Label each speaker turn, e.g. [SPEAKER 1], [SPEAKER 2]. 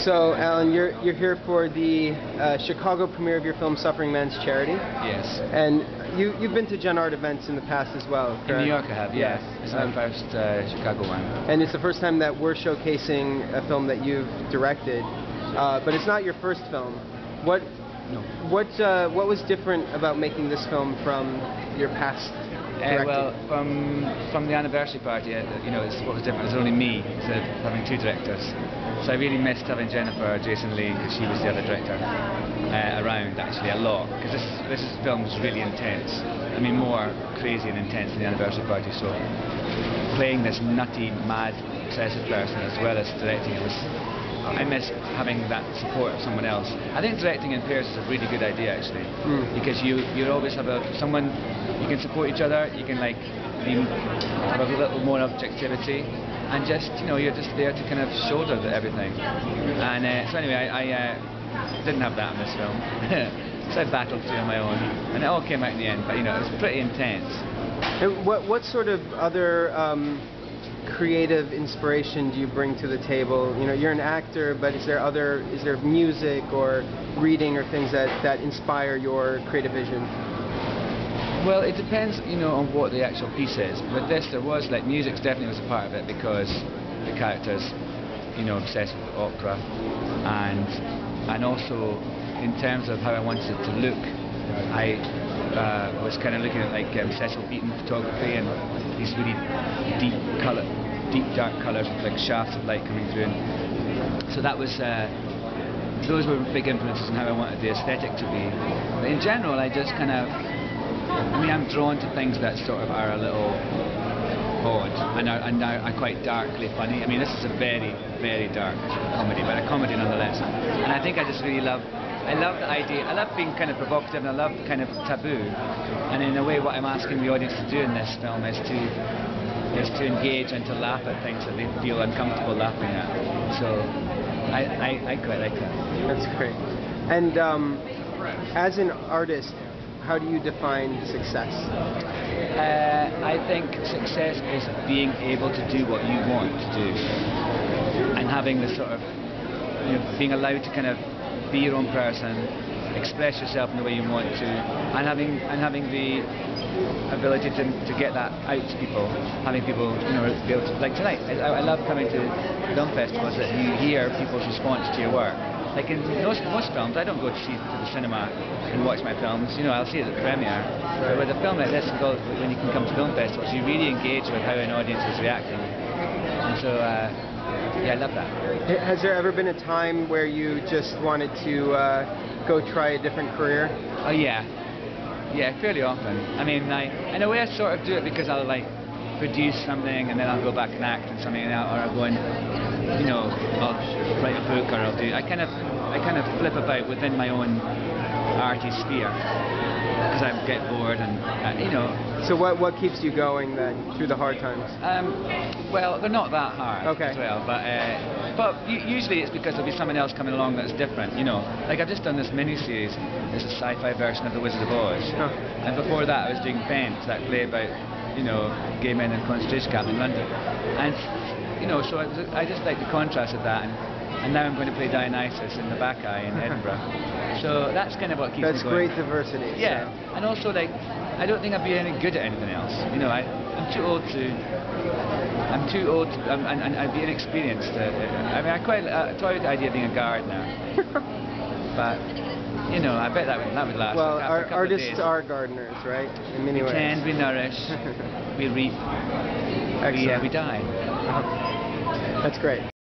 [SPEAKER 1] So, Alan, you're here for the Chicago premiere of your film Suffering Man's Charity.
[SPEAKER 2] Yes.
[SPEAKER 1] And you've been to Gen Art events in the past as well, correct?
[SPEAKER 2] In New York I have, yes. It's my first Chicago one.
[SPEAKER 1] And it's the first time that we're showcasing a film that you've directed, but it's not your first film. What was different about making this film from your past directing?
[SPEAKER 2] Well, from the anniversary party, what was different was only me instead of having two directors. So I really missed having Jennifer, Jason Lee, because she was the other director, around actually a lot. Because this film was really intense. I mean, more crazy and intense than the anniversary party. So playing this nutty, mad, obsessive person as well as directing it was. I miss having that support of someone else. I think directing in pairs is a really good idea actually, because you always have someone you can support each other. You can have a little more objectivity, and you're just there to kind of shoulder everything. And so anyway, I didn't have that in this film. So I battled through on my own, and it all came out in the end. But it was pretty intense.
[SPEAKER 1] And what sort of other creative inspiration do you bring to the table? You're an actor, but is there music or reading or things that inspire your creative vision?
[SPEAKER 2] Well, it depends, on what the actual piece is. With this, there was music definitely was a part of it, because the characters, obsessed with opera, and also in terms of how I wanted it to look, I was kind of looking at Cecil Beaton photography and these really deep dark colours with shafts of light coming through. And so that was. Those were big influences on how I wanted the aesthetic to be. But in general, I just kind of. I'm drawn to things that sort of are a little odd and are quite darkly funny. This is a very, very dark comedy, but a comedy nonetheless. And I think I just really love the idea. I love being kind of provocative, and I love kind of taboo. And in a way, what I'm asking the audience to do in this film is to engage and to laugh at things that they feel uncomfortable laughing at. So I quite like that.
[SPEAKER 1] That's great. And as an artist, how do you define success?
[SPEAKER 2] I think success is being able to do what you want to do, and having the sort of, being allowed to kind of be your own person, express yourself in the way you want to, and having the ability to get that out to people, having people, be able to, like tonight. I love coming to film festivals that you hear people's response to your work. Like in most films, I don't go to the cinema and watch my films. I'll see it at the premiere. But with a film like this, when you can come to film festivals, you really engage with how an audience is reacting. And so, yeah, I love that.
[SPEAKER 1] Has there ever been a time where you just wanted to go try a different career?
[SPEAKER 2] Oh yeah, fairly often. In a way, I sort of do it because I'll produce something and then I'll go back and act in something, or I'll go and I'll write a book, or I kind of flip about within my own arty sphere because I get bored and
[SPEAKER 1] So what keeps you going then through the hard times?
[SPEAKER 2] Well, they're not that hard as well, but usually it's because there'll be someone else coming along that's different. Like I've just done this mini-series. It's a sci-fi version of The Wizard of Oz, and before that I was doing Bent, that play about gay men in a concentration camp in London, and so I just like the contrast of that, and now I'm going to play Dionysus in the Bacchae in Edinburgh. So that's kind of what keeps me going.
[SPEAKER 1] That's great diversity.
[SPEAKER 2] Yeah, and also I don't think I'd be any good at anything else. I'm too old to, and I'd be inexperienced. I quite toy with the idea of being a gardener, but I bet that would last.
[SPEAKER 1] Well,
[SPEAKER 2] a couple
[SPEAKER 1] artists
[SPEAKER 2] of days.
[SPEAKER 1] are gardeners, right? In many ways.
[SPEAKER 2] We tend, we nourish, we reap, we die.
[SPEAKER 1] That's great.